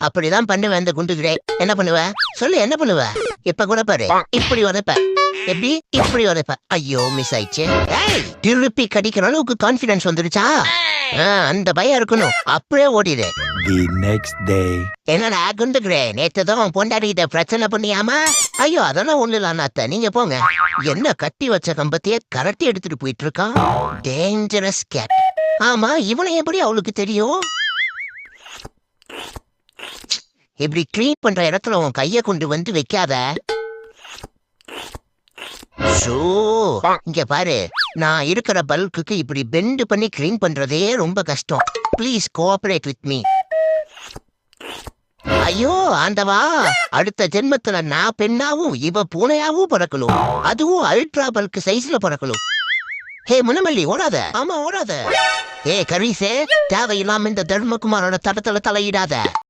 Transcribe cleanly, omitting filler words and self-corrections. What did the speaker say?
அப்படிதான் பண்ணுவேன் இந்த குண்டுகிறே. என்ன பண்ணுவ சொல்லு, என்ன பண்ணுவ? இப்ப கூட பாரு, இப்படி உதைப்ப. எப்படி? இப்படி உதைப்ப. ஐயோ மிஸ் ஆயிடுச்சு. திருப்பி கடிக்கிற அளவுக்கு கான்பிடன்ஸ் வந்துருச்சா? அந்த பயம் இருக்கணும். அப்படியே ஓடிடு. The next day. என்னடா குண்டுகிறே, நேத்துதான் பொண்டாடிக்கிட்ட பிரச்சனை பண்ணியாமா? ஐயோ அதெல்லாம் ஒண்ணு இல்ல அண்ணாத்த, நீங்க போங்க. என்ன கட்டி வச்ச கம்பத்தையே கரட்டி எடுத்துட்டு போயிட்டு இருக்கான். Dangerous cat. ஆமா, இவனை எப்படி அவளுக்கு தெரியும்? இப்படி கிளீன் பண்ற இடத்துல உன் கைய கொண்டு வந்து வைக்காத. இங்க பாரு, நான் இருக்கிற பல்குக்கு இப்படி பெண்ட் பண்ணி கிளீன் பண்றதே ரொம்ப கஷ்டம். Please cooperate with me. ஐயோ ஆண்டவா, அடுத்த ஜென்மத்துல நான் பெண்ணாவும் இவ பூனையாவும் பிறக்கணும். அதுவும் அல்ட்ரா பல்க் சைஸ்ல பிறக்கணும். ஹே முனமல்லி, ஓடாத. ஆமா ஓடாத. கரீசே, தேவையில்லாம இந்த தர்மகுமாரோட தடத்துல தலையிடாத.